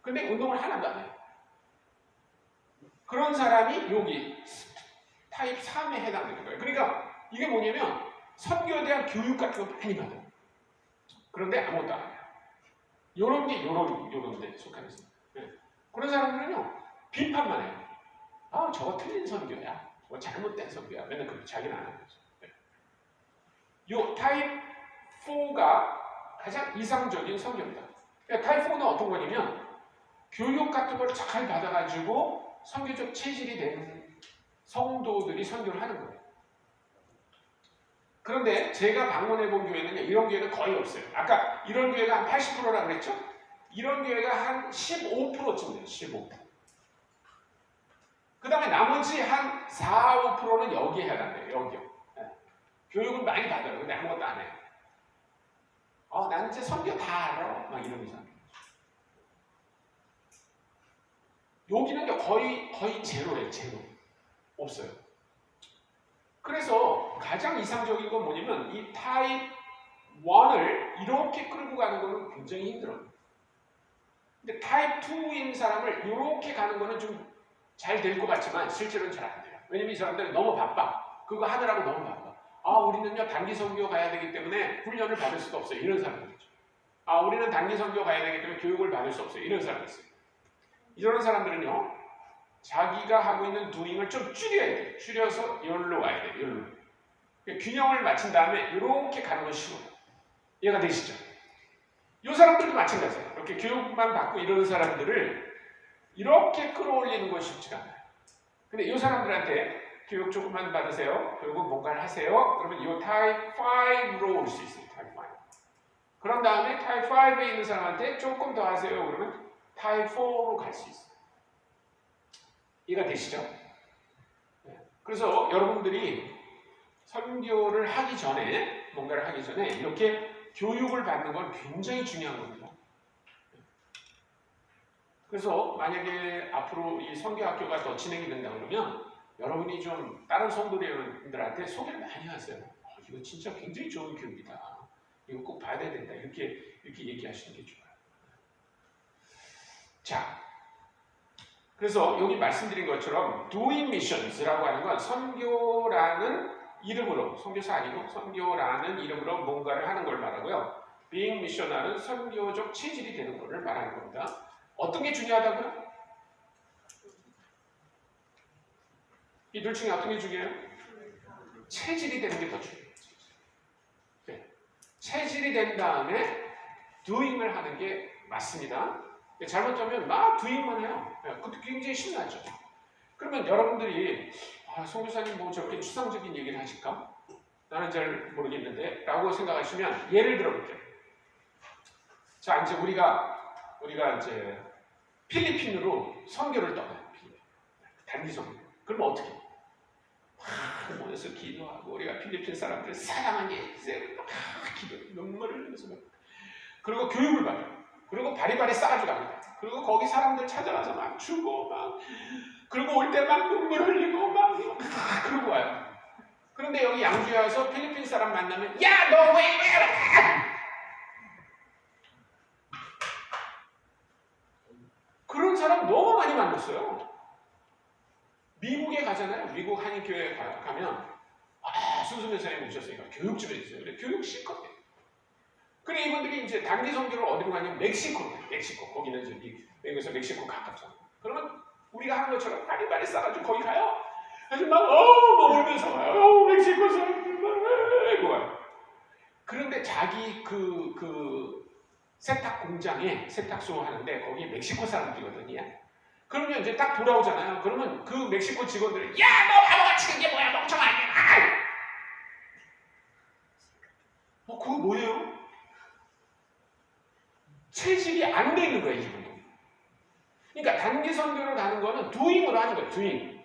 근데 운동을 하나도 안 해요. 그런 사람이 여기 타입 3에 해당되는 거예요. 그러니까 이게 뭐냐면 선교에 대한 교육 같은 거 많이 받아요. 그런데 아무것도 안 해요. 요런 게 요런 데 속하면서. 네. 그런 사람들은요, 비판만 해요. 아, 저거 틀린 선교야. 뭐 잘못된 선교야. 맨날 그렇게 자기는 안 하는 거죠. 네. 요 타입 4가 가장 이상적인 선교입니다. 그러니까 타입 4는 어떤 거냐면 교육 같은 걸 잘 받아가지고 선교적 체질이 된 성도들이 선교를 하는 거예요. 그런데 제가 방문해 본 교회는 이런 교회는 거의 없어요. 아까 이런 교회가 한 80%라고 그랬죠? 이런 교회가 한 15%쯤 돼요. 15%. 그 다음에 나머지 한 4, 5%는 여기에 해당돼요. 여기요. 네. 교육은 많이 받아요. 근데 아무것도 안 해요. 난 이제 선교 다 알아. 막 이러면서. 여기는 거의 제로예요. 제로. 없어요. 그래서 가장 이상적인 건 뭐냐면 이 타입 1을 이렇게 끌고 가는 거는 굉장히 힘들어요. 근데 타입 2인 사람을 이렇게 가는 거는 좀 잘 될 것 같지만 실제로는 잘 안 돼요. 왜냐면 이 사람들은 너무 바빠. 그거 하느라고 너무 바빠. 우리는요 단기 선교 가야 되기 때문에 훈련을 받을 수도 없어요. 이런 사람들이죠. 우리는 단기 선교 가야 되기 때문에 교육을 받을 수 없어요. 이런 사람이 있어요. 이런 사람들은요 자기가 하고 있는 doing을 좀 줄여야 돼요. 줄여서 여기로 와야 돼요. 여기로. 균형을 맞춘 다음에 이렇게 가는 건 쉬워요. 이해가 되시죠? 이 사람들도 마찬가지예요. 이렇게 교육만 받고 이러는 사람들을 이렇게 끌어올리는 건 쉽지가 않아요. 근데 이 사람들한테 교육 조금만 받으세요. 결국 뭔가를 하세요. 그러면 이 타입 5로 올 수 있어요. 타입 5. 그런 다음에 타입 5에 있는 사람한테 조금 더 하세요. 그러면 타입 4로 갈 수 있어요. 이해가 되시죠? 네. 그래서 여러분들이 선교를 하기 전에, 뭔가를 하기 전에 이렇게 교육을 받는 건 굉장히 중요한 겁니다. 그래서 만약에 앞으로 이 선교학교가 더 진행이 된다 그러면 여러분이 좀 다른 성도들한테 소개를 많이 하세요. 이거 진짜 굉장히 좋은 교육이다. 이거 꼭 봐야 된다. 이렇게 얘기하시는 게 좋아요. 자, 그래서 여기 말씀드린 것처럼 doing missions라고 하는 건 선교라는 이름으로, 선교사 아니고 선교라는 이름으로 뭔가를 하는 걸 말하고요. being missionary는 선교적 체질이 되는 것을 말하는 겁니다. 어떤 게 중요하다고요? 이 둘 중에 어떤 게 중요해요? 체질이 되는 게 더 중요해요. 네. 체질이 된 다음에 doing을 하는 게 맞습니다. 잘못하면 막 doing만 해요. 그것도 굉장히 신나죠. 그러면 여러분들이 선교사님 뭐 저렇게 추상적인 얘기를 하실까? 나는 잘 모르겠는데 라고 생각하시면 예를 들어볼게요. 자, 이제 우리가 이제 필리핀으로 선교를 떠나요. 단기 선교. 그러면 어떻게? 모여서 기도하고 우리가 필리핀 사람들을 사랑하게 해주세요. 기도 눈물을 흘리면서 그리고 교육을 받아요. 그리고 바리바리 싸가지고 갑니다. 그리고 거기 사람들 찾아와서 막 주고 막 그리고 올 때 막 눈물 흘리고 막 그러고 와요. 그런데 여기 양주에 와서 필리핀 사람 만나면 야, 너 왜 이래? 그런 사람 너무 많이 만났어요. 미국에 가잖아요. 미국 한인교회에 가면 순수면 사람이 오셨으니까 교육 좀 해주세요. 그래, 교육 실컷 해. 그래, 이분들이 이제 단기 선교를 어디로 가냐면 멕시코. 거기는 이제 미국에서 멕시코 가깝잖아요. 그러면 우리가 하는 것처럼 바리바리 싸가지고 거기 가요. 그래서 막 울면서 와요. 멕시코 사람들 막 와요. 그런데 자기 그 세탁 공장에 세탁소 하는데 거기 멕시코 사람들이거든요. 그러면 이제 딱 돌아오잖아요. 그러면 그 멕시코 직원들이 야, 너 바보같이 그게 뭐야, 멍청하게. 그거 뭐예요? 체질이 안 돼 있는 거예요, 이분도. 그러니까 단기 선교를 가는 거는 doing으로 하는 거예요, doing.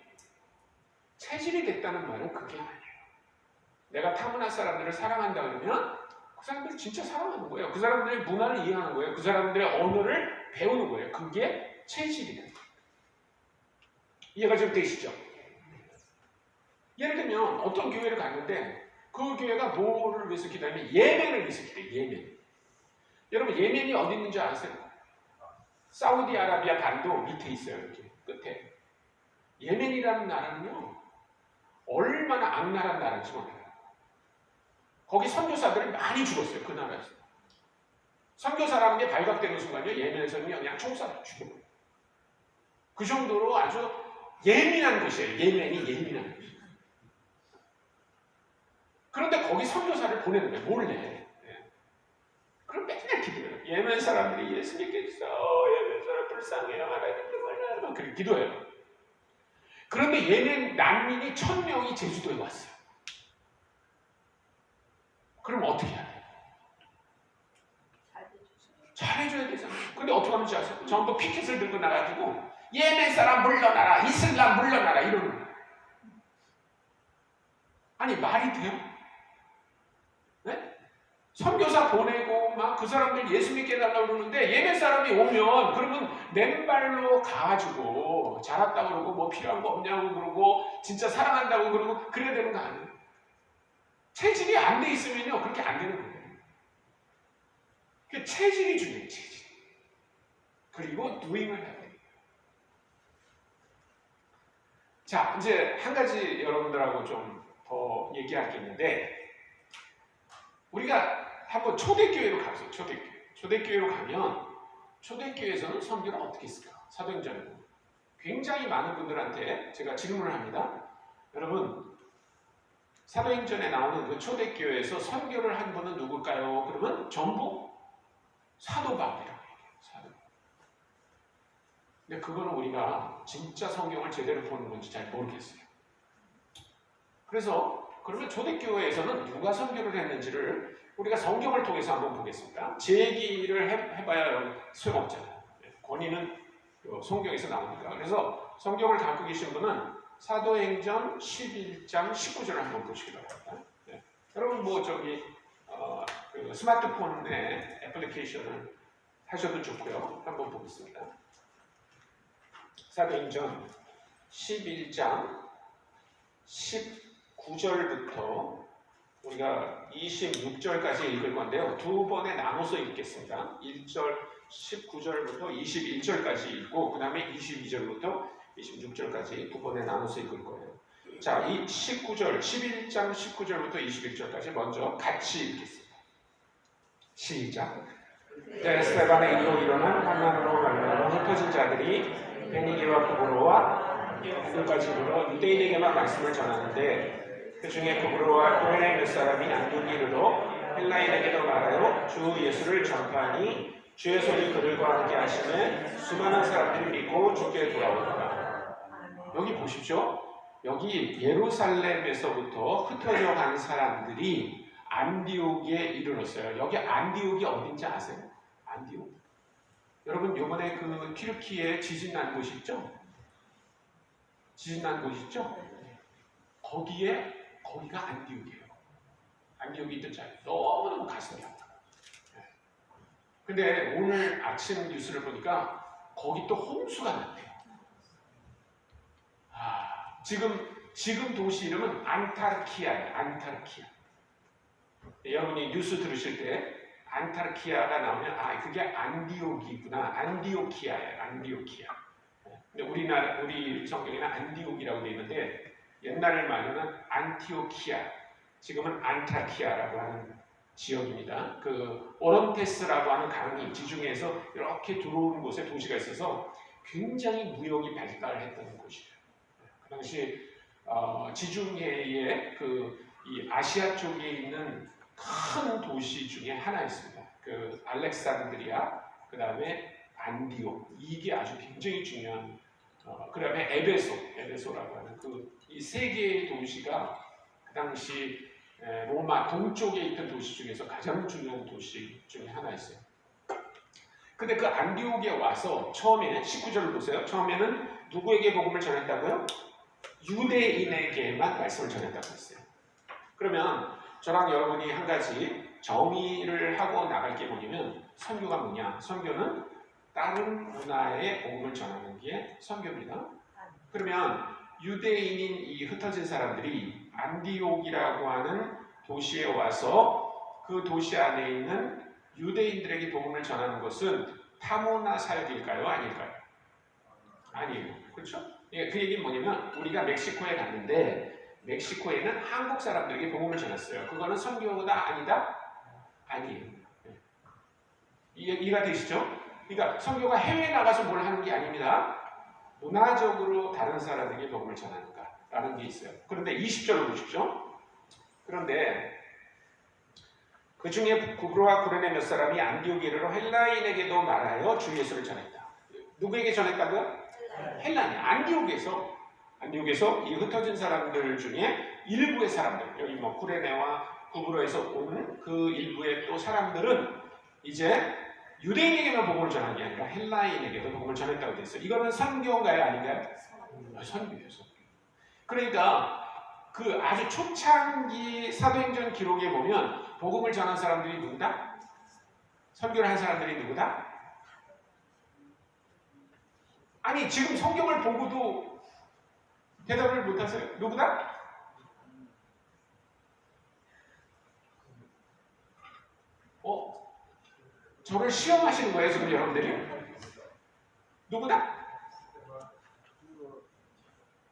체질이 됐다는 말은 그게 아니에요. 내가 타문화 사람들을 사랑한다 그러면 그 사람들을 진짜 사랑하는 거예요. 그 사람들의 문화를 이해하는 거예요. 그 사람들의 언어를 배우는 거예요. 그게 체질이 되는 거예요. 이해가 좀 되시죠? 예를 들면 어떤 교회를 갔는데 그 교회가 뭐를 위해서 기도하면 예멘을 위해서 기도해요. 예멘. 여러분 예멘이 어디 있는지 아세요? 사우디아라비아 반도 밑에 있어요. 이렇게 끝에. 예멘이라는 나라는요, 얼마나 악랄한 나라인지 몰라요. 거기 선교사들이 많이 죽었어요. 그 나라에서. 선교사라는 게 발각되는 순간요, 예멘에서는 그냥 총살로 죽어요. 그 정도로 아주 예민한 곳이에요. 예멘이 예민한 곳이에요. 그런데 거기 선교사를 보내는 거예요. 몰래. 그럼 맨날 기도해요. 예멘 사람들이 예수 믿게 해주세요. 예멘 사람 불쌍해요. 하나님도 몰라요. 그렇게 기도해요. 그런데 예멘 난민이 1000명이 제주도에 왔어요. 그럼 어떻게 해야 돼요? 잘해줘야 되잖아요. 근데 어떻게 하는지 아세요? 전부 피켓을 들고 나가지고 예멘 사람 물러나라, 이슬람 물러나라 이러는 거예요. 아니 말이 돼요? 네? 선교사 보내고 막 그 사람들 예수 믿게 해달라고 그러는데 예멘 사람이 오면 그러면 맨발로 가가지고 자랐다고 그러고 뭐 필요한 거 없냐고 그러고 진짜 사랑한다고 그러고 그래야 되는 거 아니에요? 체질이 안 돼 있으면요 그렇게 안 되는 거예요. 그 체질이 중요해요. 체질. 그리고 doing을 해야 돼요. 자 이제 한 가지 여러분들하고 좀 더 얘기할 게 있는데 우리가 한번 초대교회로 가보세요. 초대교회로 가면 초대교회에서는 선교를 어떻게 했을까? 사도행전에 굉장히 많은 분들한테 제가 질문을 합니다. 여러분 사도행전에 나오는 그 초대교회에서 선교를 한 분은 누굴까요? 그러면 전부 사도 바울이라고 얘기해요. 사도. 근데 그거는 우리가 진짜 성경을 제대로 보는 건지 잘 모르겠어요. 그래서 그러면 초대교회에서는 누가 선교를 했는지를 우리가 성경을 통해서 한번 보겠습니다. 제 얘기를 해봐야 소용없잖아요. 권위는 성경에서 나오니까. 그래서 성경을 갖고 계신 분은 사도행전 11장 19절을 한번 보시기 바랍니다. 네. 여러분 뭐 저기 그 스마트폰에 애플리케이션을 하셔도 좋고요. 한번 보겠습니다. 사도행전 11장 19절부터 우리가 26절까지 읽을 건데요. 두 번에 나눠서 읽겠습니다. 1절 19절부터 21절까지 읽고 그 다음에 22절부터 26절까지 두 번에 나눠서 읽을 거예요. 자, 이 19절, 11장 19절부터 21절까지 먼저 같이 읽겠습니다. 시작. 스데반의 일로 일어난 환난으로 말미암아 흩어진 자들이 베니게와 구브로와 안디오까지 이르러 유대인에게만 말씀을 전하는데 그 중에 구브로와 헬라인 몇 사람이 안디옥에 이르러 헬라인에게도 말하여 주 예수를 전파하니 주의 손이 그들과 함께 하시매 수많은 사람들이 믿고 주께 돌아오더라. 여기 보십시오. 여기 예루살렘에서부터 흩어져 간 사람들이 안디옥에 이르렀어요. 여기 안디옥이 어딘지 아세요? 안디옥. 여러분 요번에 그 튀르키예 지진 난 곳 있죠? 지진 난 곳 있죠? 거기가 안디옥이에요. 안디옥이 뜻자예요. 너무너무 가슴이 아파요. 근데 오늘 아침 뉴스를 보니까 거기 또 홍수가 났대요. 지금 도시 이름은 안타르키아예요. 안타르키아. 여러분이 뉴스 들으실 때 안타르키아가 나오면 그게 안디옥이구나. 안디오키아예요. 안디오키아. 근데 우리 성경에는 안디옥이라고 되어 있는데 옛날 말로는 안티오키아, 지금은 안타키아라고 하는 지역입니다. 그 오론테스라고 하는 강이 지중해에서 이렇게 들어오는 곳에 도시가 있어서 굉장히 무역이 발달했던 곳이에요. 그 당시 지중해의 이 아시아 쪽에 있는 큰 도시 중에 하나였습니다. 그 알렉산드리아, 그 다음에 안디옥, 이게 아주 굉장히 중요한. 그 다음에 에베소라고 하는 이 세 개의 도시가 그 당시 로마 동쪽에 있던 도시 중에서 가장 중요한 도시 중에 하나였어요. 근데 그 안디옥에 와서 처음에 19절을 보세요. 처음에는 누구에게 복음을 전했다고요? 유대인에게만 말씀을 전했다고 했어요. 그러면 저랑 여러분이 한 가지 정의를 하고 나갈 게 뭐냐면 선교가 뭐냐? 선교는 다른 문화의 복음을 전하는 게 선교입니다. 그러면 유대인인 이 흩어진 사람들이 안디옥이라고 하는 도시에 와서 그 도시 안에 있는 유대인들에게 복음을 전하는 것은 타문화 사역일까요? 아닐까요? 아니에요. 그렇죠? 그 얘기는 뭐냐면 우리가 멕시코에 갔는데 멕시코에는 한국 사람들에게 복음을 전했어요. 그거는 선교가 아니다? 아니에요. 이해가 되시죠? 그러니까 선교가 해외에 나가서 뭘 하는 게 아닙니다. 문화적으로 다른 사람에게 복음을 전하는가라는 게 있어요. 그런데 20절을 보십시오. 그런데 그 중에 구브로와 구레네 몇 사람이 안디오게로 헬라인에게도 말하여 주 예수를 전했다. 누구에게 전했다고요? 헬라인. 안디옥에서 이 흩어진 사람들 중에 일부의 사람들, 여기 뭐 구레네와 구브로에서 온 그 일부의 또 사람들은 이제 유대인에게만 복음을 전한 게 아니라 헬라인에게도 복음을 전했다고 되어 있어요. 이거는 선교인가요? 아닌가요? 선교예요. 그러니까 그 아주 초창기 사도행전 기록에 보면 복음을 전한 사람들이 누구다? 선교를 한 사람들이 누구다? 아니 지금 성경을 보고도 대답을 못하세요? 누구다? 저를 시험하시는 거예요 지금 여러분들이? 누구다?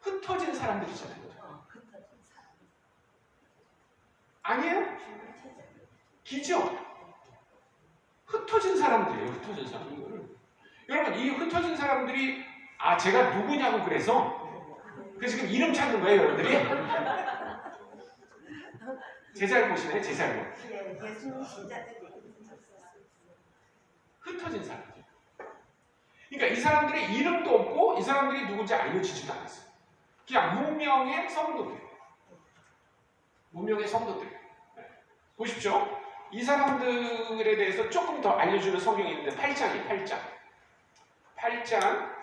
흩어진 사람들이잖아요. 아니에요? 기죠? 흩어진 사람들이에요. 흩어진 사람들. 여러분 이 흩어진 사람들이 제가 누구냐고 그래서 지금 이름 찾는 거예요 여러분들이? 제 잘못이네 제 잘못. 흩어진 사람들. 그러니까 이 사람들의 이름도 없고 이 사람들이 누군지 알려지지도 않았어요. 그냥 무명의 성도들. 무명의 성도들. 보십시오. 이 사람들에 대해서 조금 더 알려주는 성경이 있는데 8장이에요. 8장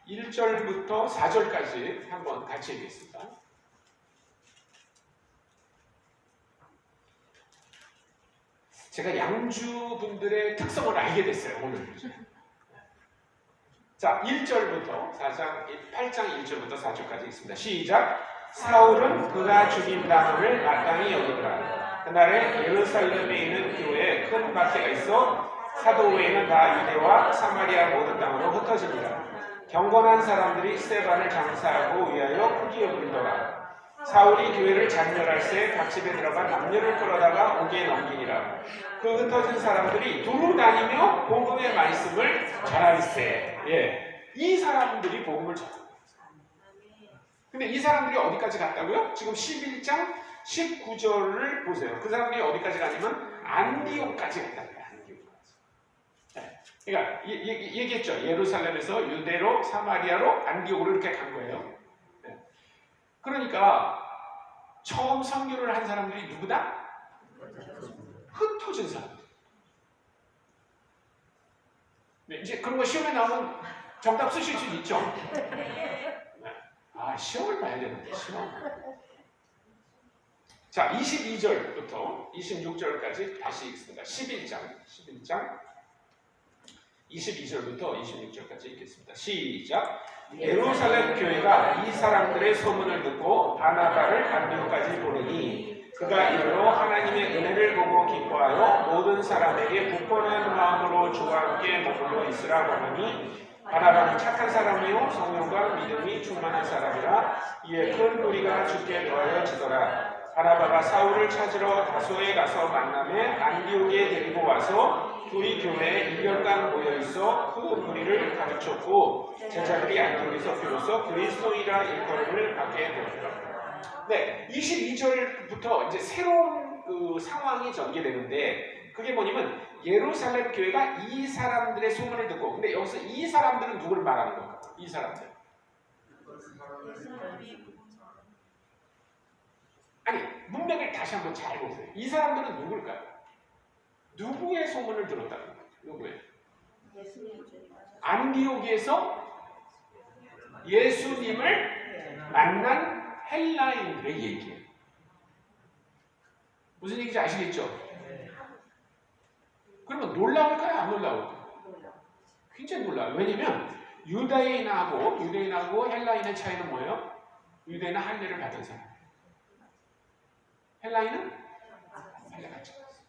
1절부터 4절까지 한번 같이 읽겠습니다. 제가 양주분들의 특성을 알게 됐어요 오늘. 자 1절부터 8장 1절부터 4절까지 있습니다. 시작. 사울은 그가 죽인 다음을 마땅히 여기더라. 그날에 예루살렘에 있는 교회에 큰 박해가 있어 사도 외에는 다 유대와 사마리아 모든 땅으로 흩어지니라. 경건한 사람들이 스데반을 장사하고 위하여 크게 울더라. 사울이 교회를 잔멸할 새 각 집에 들어가 남녀를 끌어다가 옥에 넘기니라. 그 흩어진 사람들이 두루 다니며 복음의 말씀을 전하리세. 이 사람들이 복음을 전합니다. 근데 이 사람들이 어디까지 갔다고요? 지금 11장 19절을 보세요. 그 사람들이 어디까지 가냐면 안디옥까지 갔다고요. 안디옥까지. 그러니까 얘기했죠. 예루살렘에서 유대로 사마리아로 안디옥으로 이렇게 간 거예요. 그러니까 처음 선교를 한 사람들이 누구다? 흩어진 사람들. 이제 그런 거 시험에 나오면 정답 쓰실 수 있죠. 시험을 봐야 되는데 시험. 자 22절부터 26절까지 다시 읽습니다. 11장 22절부터 26절까지 읽겠습니다. 시작. 예루살렘 교회가 이 사람들의 소문을 듣고 바나바를 안디옥까지 보내니 그가 이르러 하나님의 은혜를 보고 기뻐하여 모든 사람에게 굳건한 마음으로 주와 함께 머물러 있으라고 하니 바나바는 착한 사람이요 성령과 믿음이 충만한 사람이라 이에 큰 무리가 주께 더하여지더라. 바나바가 사울을 찾으러 다소에 가서 만남에 안디옥에 데리고 와서 둘이 교회에 1년간 모여있어 그 무리를 가르쳤고 제자들이 안디옥에서 비로소 그리스도이라 일컬음을 받게 되었다. 네, 22절부터 이제 새로운 그 상황이 전개되는데 그게 뭐냐면 예루살렘 교회가 이 사람들의 소문을 듣고 근데 여기서 이 사람들은 누구를 말하는 건가? 이 사람들. 아니, 문맥을 다시 한번 잘 보세요. 이 사람들은 누굴까요? 누구의 소문을 들었다는 거예요? 누구예요? 안디옥에서 예수님을 만난 헬라인들의 얘기예요. 무슨 얘기인지 아시겠죠? 그러면 놀라울까요? 안 놀라울까요? 굉장히 놀라워요. 왜냐면 유대인하고 헬라인의 차이는 뭐예요? 유대인은 할례를 받은 사람. 헬라인은 할례 받지 않았어요.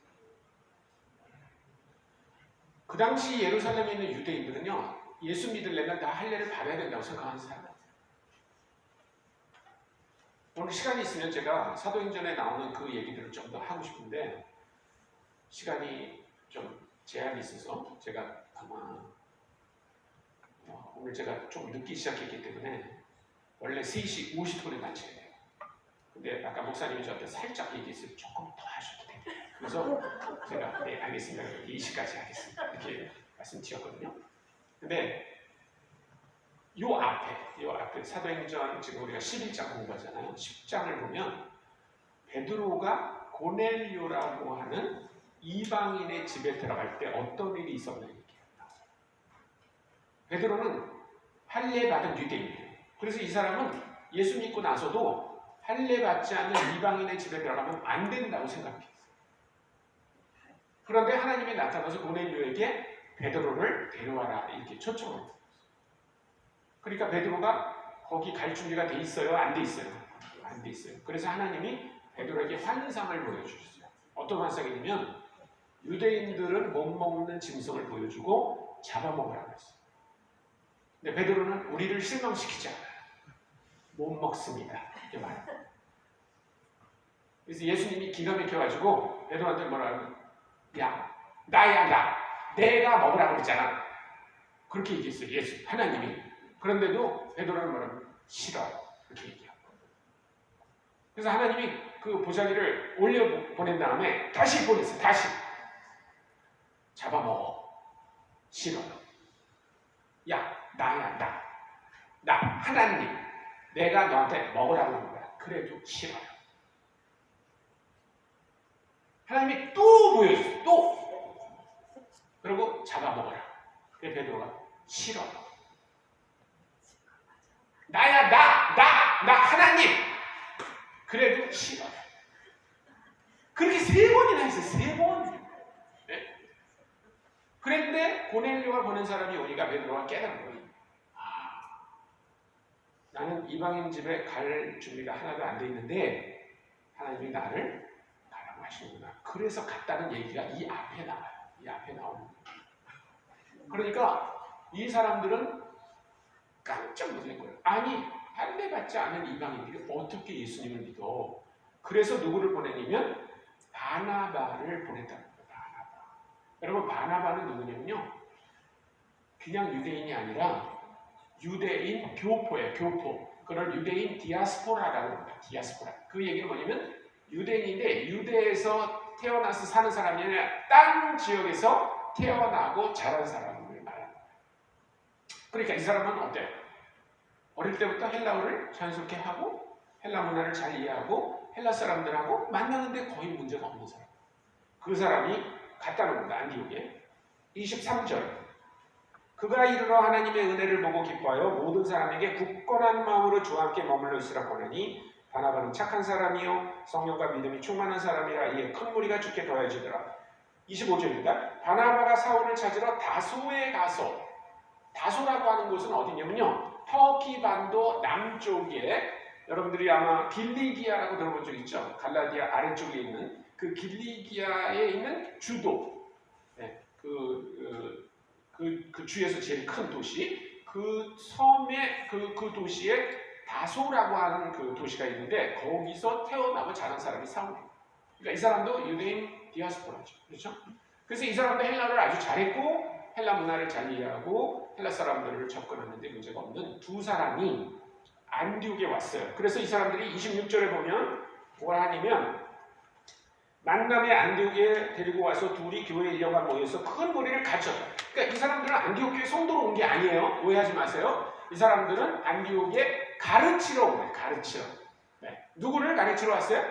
그 당시 예루살렘에 있는 유대인들은요, 예수 믿으려면 다 할례를 받아야 된다고 생각하는 사람이에요. 오늘 시간이 있으면 제가 사도행전에 나오는 그 얘기들을 좀 더 하고 싶은데 시간이 좀 제한이 있어서 제가 아마 오늘 제가 좀 늦게 시작했기 때문에 원래 3시 50분에 마쳐야 돼요. 근데 아까 목사님이 저한테 살짝 얘기했어요. 조금 더 하셔도 돼요. 그래서 제가 네 알겠습니다. 2시까지 하겠습니다. 이렇게 말씀드렸거든요. 근데 요 앞에 사도행전 지금 우리가 11장 공부하잖아요. 10장을 보면 베드로가 고넬료라고 하는 이방인의 집에 들어갈 때 어떤 일이 있었나 얘기해요. 베드로는 할례 받은 유대인이에요. 그래서 이 사람은 예수 믿고 나서도 할례 받지 않는 이방인의 집에 들어가면 안 된다고 생각했어요. 그런데 하나님이 나타나서 고넬료에게 베드로를 데려와라 이렇게 초청을 했어요. 그러니까 베드로가 거기 갈 준비가 돼 있어요? 안 돼 있어요? 안 돼 있어요. 그래서 하나님이 베드로에게 환상을 보여주셨어요. 어떤 환상이냐면 유대인들은 못 먹는 짐승을 보여주고 잡아먹으라고 했어요. 근데 베드로는 우리를 실망시키지 않아요. 못 먹습니다. 이렇게 말해요. 그래서 예수님이 기가 막혀가지고 베드로한테 뭐라 하면 야, 나야 나. 내가 먹으라고 그랬잖아. 그렇게 얘기했어요. 예수, 하나님이. 그런데도 베드로는 뭐라면 싫어. 이렇게 얘기하고. 그래서 하나님이 그 보자기를 올려 보낸 다음에 다시 보냈어요. 다시. 잡아먹어. 싫어. 야, 나야 나. 나 하나님. 내가 너한테 먹으라고 하는 거야. 그래도 싫어요. 하나님이 또 보여줬어요. 또. 그리고 잡아먹어라. 그래 베드로가 싫어. 나야 나 하나님. 그래도 싫어. 그렇게 3번이나 했어요. 3번. 네? 그런데 고넬료가 보낸 사람이 오니까 베드로가 깨달은 거예요. 나는 이방인 집에 갈 준비가 하나도 안 돼 있는데 하나님이 나를 가라고 하시는구나. 그래서 갔다는 얘기가 이 앞에 나와요. 이 앞에 나오는 거예요. 그러니까 이 사람들은 깜짝 놀란 거예요. 아니 할례 받지 않은 이방인들이 어떻게 예수님을 믿어? 그래서 누구를 보내냐면 바나바를 보냈다는 거예요. 바나바. 여러분 바나바는 누구냐면요. 그냥 유대인이 아니라 유대인 교포예요. 교포. 그걸 유대인 디아스포라라고 합니다. 디아스포라. 그 얘기는 뭐냐면 유대인인데 유대에서 태어나서 사는 사람이 아니라 딴 지역에서 태어나고 자란 사람을 말합니다. 그러니까 이 사람은 어때요? 어릴 때부터 헬라어를 자연스럽게 하고 헬라 문화를 잘 이해하고 헬라 사람들하고 만나는데 거의 문제가 없는 사람. 그 사람이 갔다는 겁니다. 안디옥에. 23절. 그가 이르러 하나님의 은혜를 보고 기뻐하여 모든 사람에게 굳건한 마음으로 주와 함께 머물러 있으라 보내니 바나바는 착한 사람이요 성령과 믿음이 충만한 사람이라 이에 큰 무리가 주께 더해지더라. 25절입니다. 바나바가 사울을 찾으러 다소에 가서 다소라고 하는 곳은 어디냐면요. 터키 반도 남쪽에 여러분들이 아마 길리기아라고 들어본 적 있죠. 갈라디아 아래쪽에 있는 그 길리기아에 있는 주도 네, 그 주에서 제일 큰 도시, 그 섬의 그 도시에 다소라고 하는 그 도시가 있는데 거기서 태어나고 자란 사람이 사울이에요. 그러니까 이 사람도 유대인 디아스포라죠. 그렇죠? 그래서 이 사람도 헬라를 아주 잘했고 헬라 문화를 잘 이해하고 헬라 사람들을 접근하는데 문제가 없는 두 사람이 안디옥에 왔어요. 그래서 이 사람들이 26절에 보면 뭐라 하냐면 만남의 안디옥에 데리고 와서 둘이 교회 일녀가 모여서 큰 무리를 가졌다. 그러니까 이 사람들은 안디옥 교회 성도로 온 게 아니에요. 오해하지 마세요. 이 사람들은 안디옥에 가르치러 온 거예요. 가르치러. 네. 누구를 가르치러 왔어요?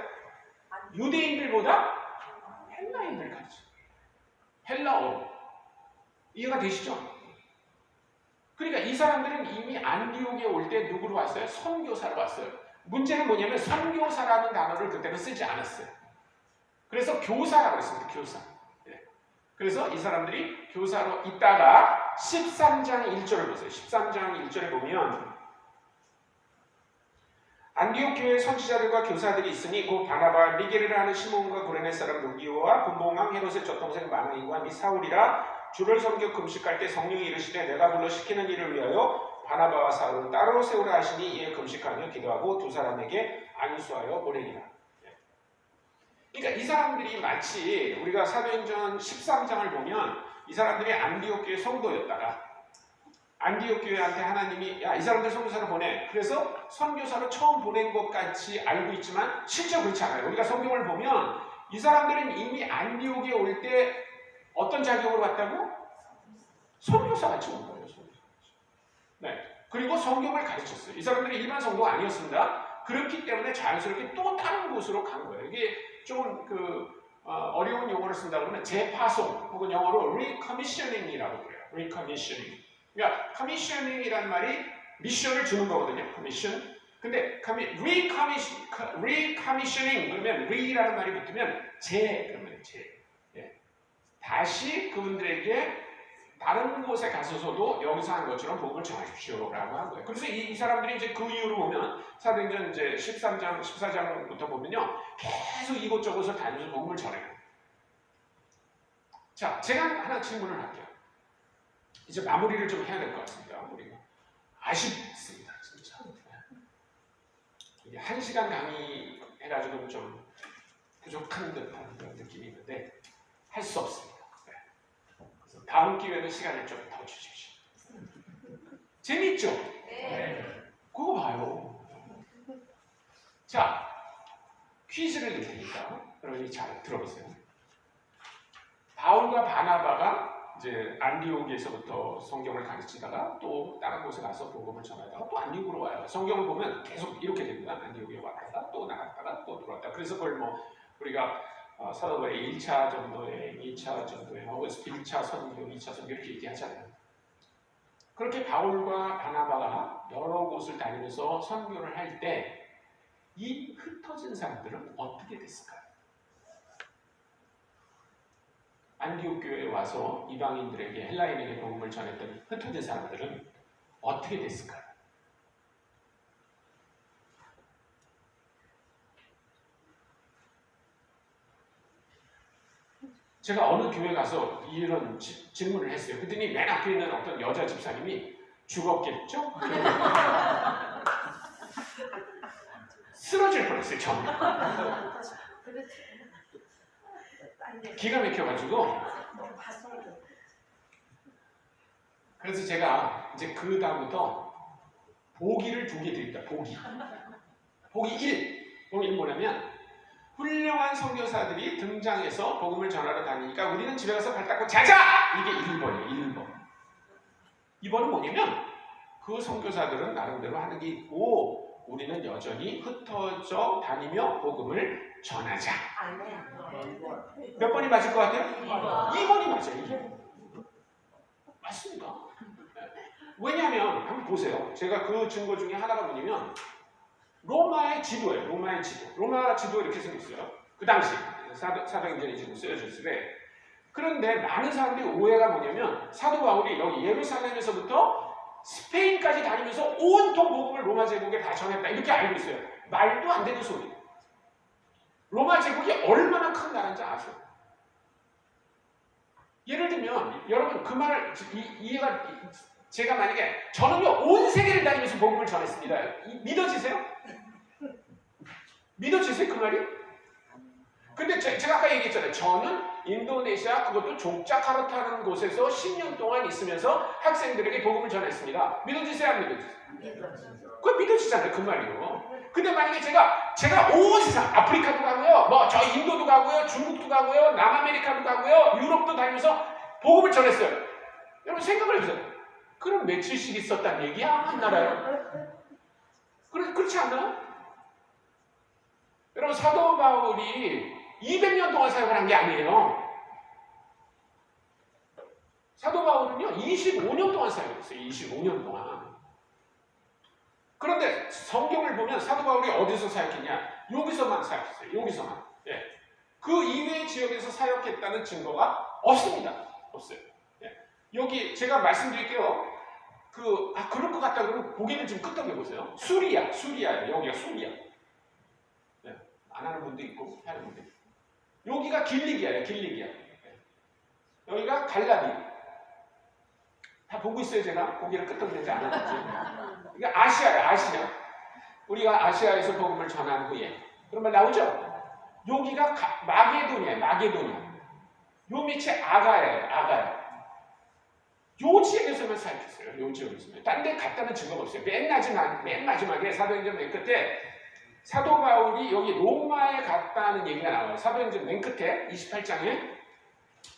유대인들보다 헬라인들 가르치러. 헬라어. 이해가 되시죠? 그러니까 이 사람들은 이미 안디옥에 올 때 누구로 왔어요? 선교사로 왔어요. 문제는 뭐냐면 선교사라는 단어를 그때는 쓰지 않았어요. 그래서 교사라고 했습니다. 교사. 네. 그래서 이 사람들이 교사로 있다가 13장 1절을 보세요. 13장 1절에 보면 안디옥 교회에 선지자들과 교사들이 있으니 곧 바나바, 니게르라 하는 시몬과 구레네 사람 루기오와 분봉왕 헤롯의 젖동생 마나인과 및 사울이라 주를 섬겨 금식할 때 성령이 이르시되 내가 불러 시키는 일을 위하여 바나바와 사울을 따로 세우라 하시니 이에 금식하며 기도하고 두 사람에게 안수하여 보내니라. 그러니까 이 사람들이 마치 우리가 사도행전 13장을 보면 이 사람들이 안디옥 교회 성도였다가 안디옥 교회한테 하나님이 야, 이 사람들 선교사로 보내. 그래서 선교사로 처음 보낸 것 같이 알고 있지만 실제 그렇지 않아요. 우리가 성경을 보면 이 사람들은 이미 안디옥에 올 때 어떤 자격으로 왔다고? 선교사 같이 온 거예요. 네. 그리고 성경을 가르쳤어요. 이 사람들이 일반 성도가 아니었습니다. 그렇기 때문에 자연스럽게 또 다른 곳으로 간 거예요. 이게 좀 어려운 용어를 쓴다 그러면 재파송 혹은 영어로 recommissioning이라고 그래요. recommissioning. 그러니까 commissioning이란 말이 미션을 주는 거거든요. commission. 근데 recommissioning 그러면 re라는 말이 붙으면 그러면 예. 다시 그분들에게 다른 곳에 가서서도 여기서 한 것처럼 복음을 전하십시오라고 한 거예요. 그래서 이 사람들이 이제 그 이후로 보면 사도행전 이제 13장, 14장부터 보면요. 계속 이곳저곳을 다니면서 복음을 전해요. 자, 제가 하나 질문을 할게요. 이제 마무리를 좀 해야 될 것 같습니다. 우리가 아쉽습니다. 진짜. 이게 1시간 강의 해가지고 좀 부족한 듯한 그런 느낌이 있는데 할 수 없습니다. 그래서 다음 기회는 시간을 좀 더 주십시오. 재밌죠? 네. 그거 봐요. 자, 퀴즈를 낼 테니까 여러분이 잘 들어보세요. 바울과 바나바가 이제 안디옥에서부터 성경을 가르치다가 또 다른 곳에 가서 복음을 전하다가 또 안디옥으로 와요. 성경을 보면 계속 이렇게 됩니다. 안디옥에 왔다가 또 나갔다가 또 들어왔다. 그래서 그걸 뭐 우리가 사도행전의 1차 전도회, 2차 전도회, 혹은 1차 선교, 2차 선교 이렇게 얘기하잖아요. 그렇게 바울과 바나바가 여러 곳을 다니면서 선교를 할 때 이 흩어진 사람들은 어떻게 됐을까요? 안디옥 교회에 와서 이방인들에게 헬라인에게 복음을 전했던 흩어진 사람들은 어떻게 됐을까요? 제가 어느 교회 가서 이런 질문을 했어요. 그랬더니 맨 앞에 있는 어떤 여자 집사님이 죽었겠죠? 쓰러질 뻔했어요. 처음에. 기가 막혀가지고. 그래서 제가 이제 그 다음부터 보기를 2개 드립니다. 보기 1. 보기 1 뭐냐면 훌륭한 선교사들이 등장해서 복음을 전하러 다니니까 우리는 집에 가서 발 닦고 자자! 이게 1번이에요. 1번. 2번은 뭐냐면 그 선교사들은 나름대로 하는 게 있고 우리는 여전히 흩어져 다니며 복음을 전하자. 몇 번이 맞을 것 같아요? 2번이 맞아요. 2번. 맞습니다. 왜냐하면 한번 보세요. 제가 그 증거 중에 하나가 뭐냐면 로마의 지도예요. 로마 지도 이렇게 생겼어요. 그 당시 사도행전이 지금 쓰여져 있는데 그런데 많은 사람들이 오해가 뭐냐면 사도 바울이 여기 예루살렘에서부터 스페인까지 다니면서 온통 복음을 로마 제국에 다 전했다 이렇게 알고 있어요. 말도 안 되는 소리. 로마 제국이 얼마나 큰 나라인지 아세요? 예를 들면 여러분 그 말을 이해가 제가 만약에 저는요 온 세계를 다니면서 복음을 전했습니다. 믿어지세요? 믿어지세요 그 말이? 근데 제가 아까 얘기했잖아요. 저는 인도네시아 그것도 족자카르타라는 곳에서 10년 동안 있으면서 학생들에게 복음을 전했습니다. 믿어지세요? 안 믿어지세요? 그거 믿어지잖아요. 그 말이요. 근데 만약에 제가 온 세상 아프리카도 가고요. 뭐 저 인도도 가고요. 중국도 가고요. 남아메리카도 가고요. 유럽도 다니면서 복음을 전했어요. 여러분 생각을 해보세요. 그럼 며칠씩 있었단 얘기야? 한 나라요? 그렇지 않나요? 여러분 사도 바울이 200년 동안 사역을 한 게 아니에요. 사도 바울은요 25년 동안 사역했어요. 25년 동안. 그런데 성경을 보면 사도 바울이 어디서 사역했냐? 여기서만 사역했어요. 여기서만. 예. 그 이외의 지역에서 사역했다는 증거가 없습니다. 없어요. 예. 여기 제가 말씀드릴게요. 그럴 것 같다 그러면 고개를 좀 끄덕여 보세요. 수리아예요. 여기가 수리아. 예. 안 하는 분도 있고 하는 분도 있고. 여기가 길리기아예요. 길리기아. 예. 여기가 갈라디. 다 보고 있어요. 제가 고개를 끄덕이지 않았는지. 이게 아시아예요. 아시아. 우리가 아시아에서 복음을 전한 후에 그런 말 나오죠? 여기가 마게도니아예요. 마게도니아. 요 밑이 아가예요. 아가야. 요 지역에서만 살폈어요. 요 지역에서만. 딴 데 갔다는 증거가 없어요. 맨 마지막에 사도행전 맨 끝에 사도 바울이 여기 로마에 갔다는 얘기가 나와요. 사도행전 맨 끝에 28장에.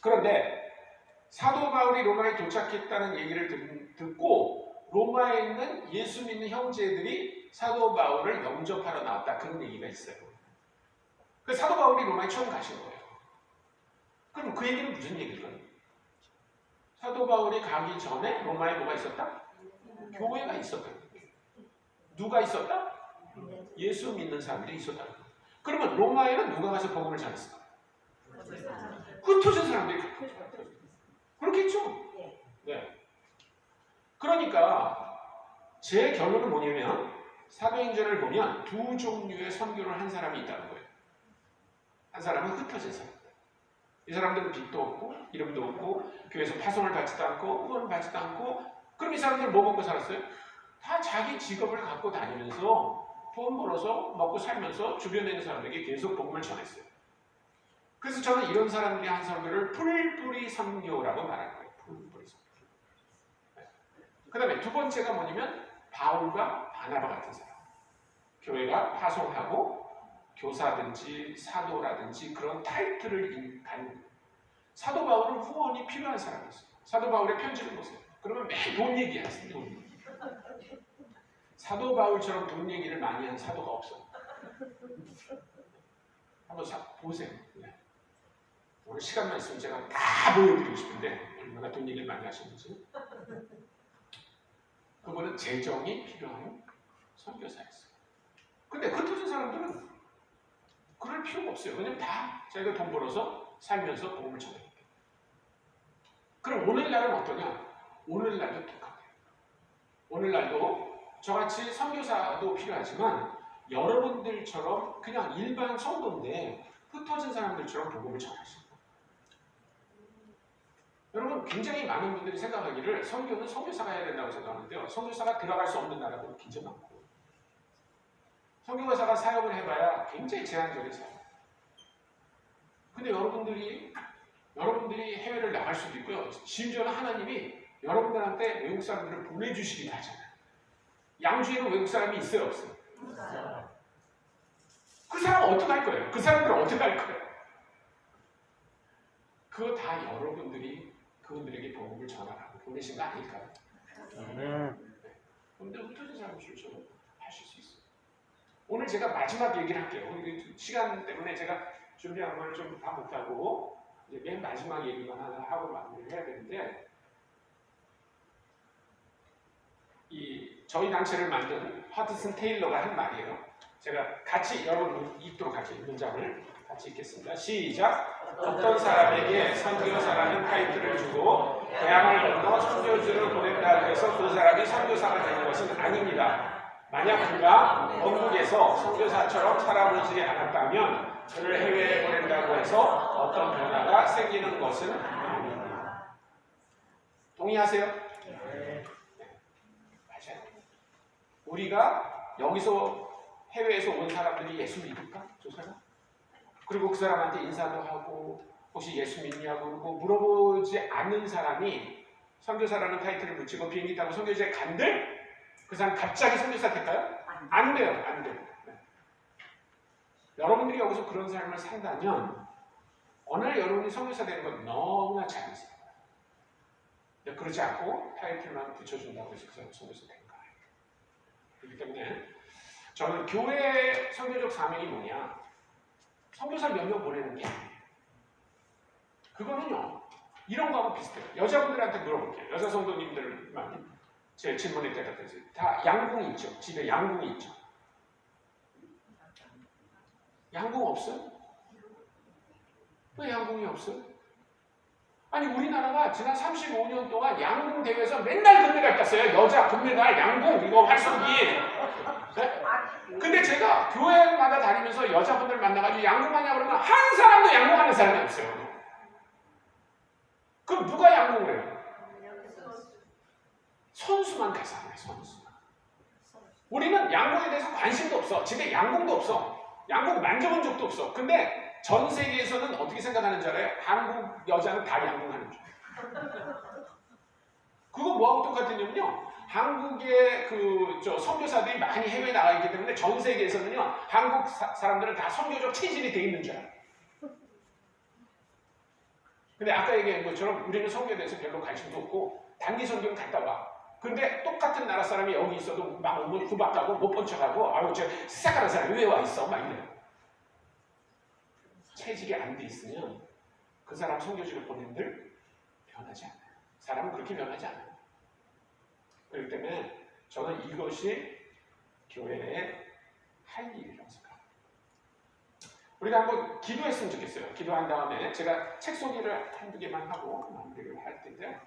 그런데 사도 바울이 로마에 도착했다는 얘기를 듣고 로마에 있는 예수 믿는 형제들이 사도 바울을 영접하러 나왔다. 그런 얘기가 있어요. 그 사도 바울이 로마에 처음 가신 거예요. 그럼 그 얘기는 무슨 얘기일까요? 사도 바울이 가기 전에 로마에 뭐가 있었다? 교회가 있었다. 누가 있었다? 예수 믿는 사람들이 있었다. 그러면 로마에는 누가 가서 복음을 전했을까? 흩어진 사람들이 그렇겠죠? 네. 그러니까 제 결론은 뭐냐면 사도행전을 보면 두 종류의 선교를 한 사람이 있다는 거예요. 한 사람은 흩어진 사람. 이 사람들은 빚도 없고 이름도 없고 교회에서 파송을 받지도 않고 후원을 받지도 않고 그럼 이 사람들 뭐 먹고 살았어요? 다 자기 직업을 갖고 다니면서 돈 벌어서 먹고 살면서 주변에 있는 사람들에게 계속 복음을 전했어요. 그래서 저는 이런 사람들이 한 선교를 풀뿌리 선교라고 말할 거예요. 풀뿌리 선교. 그 다음에 두 번째가 뭐냐면 바울과 바나바 같은 사람. 교회가 파송하고 교사든지 사도라든지 그런 타이틀을 갖는 사도 바울은 후원이 필요한 사람이었어요. 사도 바울의 편지를 보세요. 그러면 매일 돈 얘기하세요. 돈 얘기. 사도 바울처럼 돈 얘기를 많이 한 사도가 없어요. 한번 보세요. 네. 오늘 시간만 있으면 제가 다 보여드리고 싶은데 얼마나 돈 얘기를 많이 하시는지. 그분은 재정이 필요한 선교사였어요. 근데 흩어진 사람들은 그럴 필요가 없어요. 왜냐면 다 자기가 돈 벌어서 살면서 복음을 전해요. 그럼 오늘날은 어떠냐? 오늘날도 똑같아요. 오늘날도 저같이 선교사도 필요하지만 여러분들처럼 그냥 일반 성도인데 흩어진 사람들처럼 복음을 전하시는 거예요. 여러분 굉장히 많은 분들이 생각하기를 선교는 선교사가 해야 된다고 생각하는데요. 선교사가 들어갈 수 없는 나라도 굉장히 많고 선교사가 사역을 해봐야 굉장히 제한적인 사역. 근데 여러분들이 해외를 나갈 수도 있고요. 심지어는 하나님이 여러분들한테 외국 사람들을 보내주시기도 하잖아요. 양주에는 외국 사람이 있어요, 없어요? 그 사람은 어떻게 할 거예요? 그 사람들은 어떻게 할 거예요? 그거 다 여러분들이 그분들에게 복음을 전하라고 보내신 거 아닐까요? 근데 흩어진 사람들처럼 하실 수 있어요. 오늘 제가 마지막 얘기를 할게요. 시간 때문에 제가 준비한 걸 좀 다 못하고 이제 맨 마지막 얘기만 하나 하고 마무리를 해야 되는데 저희 단체를 만든 하드슨 테일러가 한 말이에요. 제가 같이 여러분 읽도록 할게요. 문장을 같이 읽겠습니다. 시작! 어떤 사람에게 선교사라는 타이틀을 주고 대양을 건너 선교지를 보낸다고 해서 그 사람이 선교사가 되는 것은 아닙니다. 만약 그가 원국에서 선교사처럼 살아보지 않았다면 그를 해외에 보낸다고 해서 어떤 변화가 생기는 것은 아닙니다. 동의하세요? 네. 맞아요. 우리가 여기서 해외에서 온 사람들이 예수 믿을까? 조사가? 그리고 그 사람한테 인사도 하고 혹시 예수 믿냐고 그러고 물어보지 않는 사람이 선교사라는 타이틀을 붙이고 비행기 타고 선교지에 간들? 그 사람 갑자기 선교사 될까요? 안 돼요. 안 돼요. 네. 여러분들이 여기서 그런 삶을 산다면 어느 날 여러분이 선교사 되는 건 너무나 자연스러워요. 그러지 않고 타이틀만 붙여준다고 해서 그 사람 선교사 되는 거예요. 그렇기 때문에 저는 교회의 선교적 사명이 뭐냐? 선교사 몇 명 보내는 게 아니에요. 그거는요. 이런 거하고 비슷해요. 여자분들한테 물어볼게요. 여자 성도님들만 제 질문에 대답해주세요. 다 양궁이 있죠. 집에 양궁이 있죠. 양궁 없어요? 왜 양궁이 없어요? 아니 우리나라가 지난 35년 동안 양궁 대회에서 맨날 금메달 땄어요. 여자 금메달, 양궁, 이거 활쏘기. 네? 근데 제가 교회마다 다니면서 여자분들 만나가지고 양궁하냐 그러면 한 사람도 양궁하는 사람이 없어요. 그럼 누가 양궁을 해요? 선수만 가서 하는 거야, 선수만. 우리는 양궁에 대해서 관심도 없어. 집에 양궁도 없어. 양궁 만져본 적도 없어. 근데 전 세계에서는 어떻게 생각하는 줄 알아요? 한국 여자는 다 양궁하는 줄. 그거 뭐하고 똑같으냐면요. 한국의 선교사들이 많이 해외에 나가 있기 때문에 전 세계에서는요. 한국 사람들은 다 선교적 체질이 돼 있는 줄 알아요. 근데 아까 얘기한 것처럼 우리는 선교에 대해서 별로 관심도 없고 단기 선교는 갔다 와. 근데 똑같은 나라 사람이 여기 있어도 막 어머니 후박하고 못 본 척하고 아유 저 시작하는 사람이 왜 와 있어? 막 이래요. 체질이 안 돼 있으면 그 사람 선교지를 보낸들 변하지 않아요. 사람은 그렇게 변하지 않아요. 그렇기 때문에 저는 이것이 교회의 할 일이라고 생각합니다. 우리가 한번 기도했으면 좋겠어요. 기도한 다음에 제가 책 소개를 한두 개만 하고 마무리를 할 텐데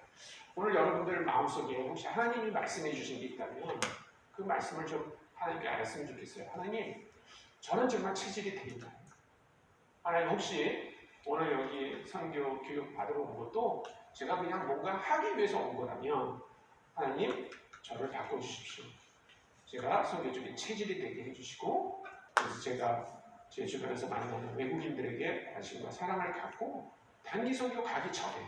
오늘 여러분들 마음속에 혹시 하나님이 말씀해 주신 게 있다면 그 말씀을 좀 하나님께 알았으면 좋겠어요. 하나님, 저는 정말 체질이 되는가요? 하나님, 혹시 오늘 여기 선교 교육 받으러 온 것도 제가 그냥 뭔가 하기 위해서 온 거라면 하나님, 저를 바꿔주십시오. 제가 선교적인 체질이 되게 해주시고 그래서 제가 제 주변에서 만나는 외국인들에게 관심과 사랑을 갖고 단기 선교 가기 전에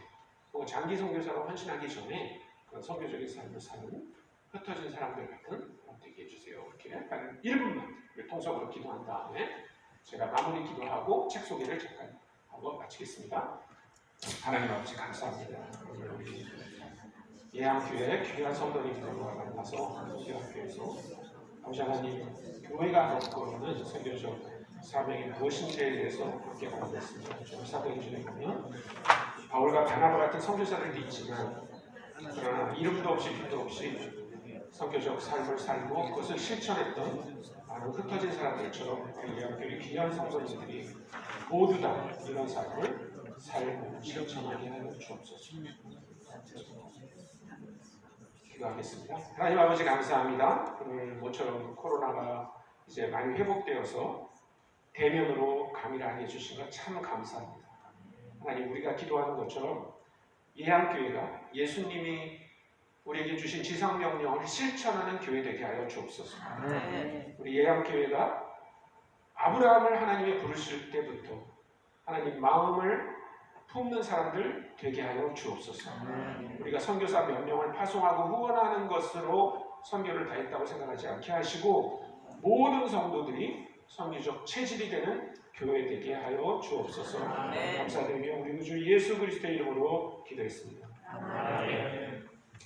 또 장기 선교사로 헌신하기 전에 그런 선교적인 삶을 사는 흩어진 사람들 같은 되게 해주세요. 이렇게 한 1분만 통성으로 기도한 다음에 제가 마무리 기도하고 책 소개를 잠깐 하고 마치겠습니다. 하나님 아버지 감사합니다. 오늘 우리 예양교회 귀한 성도님들과 만나서 예양교회에서 아버지 하나님 교회가 갖고있는 선교적 사명이 무엇인지에 대해서 함께 나누었습니다. 좀 사도행전에 보면 바울과 바나바 같은 선교사들도 있지만 그러나 이름도 없이 빛도 없이 선교적 삶을 살고 그것을 실천했던 많은 흩어진 사람들처럼 예양교회 귀한 성도님들이 모두 다 이런 삶을 살고 실천하게 하여 주옵소서. 기도하겠습니다. 하나님 아버지 감사합니다. 오늘 모처럼 코로나가 이제 많이 회복되어서 대면으로 강의를 하게 해주신 것 참 감사합니다. 하나님, 우리가 기도하는 것처럼 예양교회가 예수님이 우리에게 주신 지상명령을 실천하는 교회 되게 하여 주옵소서. 우리 예양교회가 아브라함을 하나님이 부르실 때부터 하나님 마음을 품는 사람들 되게 하여 주옵소서. 우리가 선교사 명령을 파송하고 후원하는 것으로 선교를 다했다고 생각하지 않게 하시고 모든 성도들이 선교적 체질이 되는 교회 되게 하여 주옵소서. 감사드리며 우리 주 예수 그리스도의 이름으로 기도했습니다.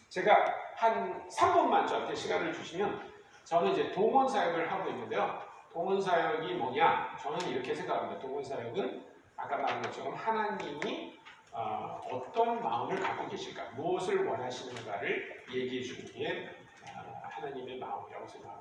제가 한 3분만 저한테 시간을 주시면 저는 이제 동원 사역을 하고 있는데요. 동원 사역이 뭐냐? 저는 이렇게 생각합니다. 동원 사역은 아까 말한 것처럼 하나님이 어떤 마음을 갖고 계실까, 무엇을 원하시는가를 얘기해 주는 게 하나님의 마음이라고 생각합니다.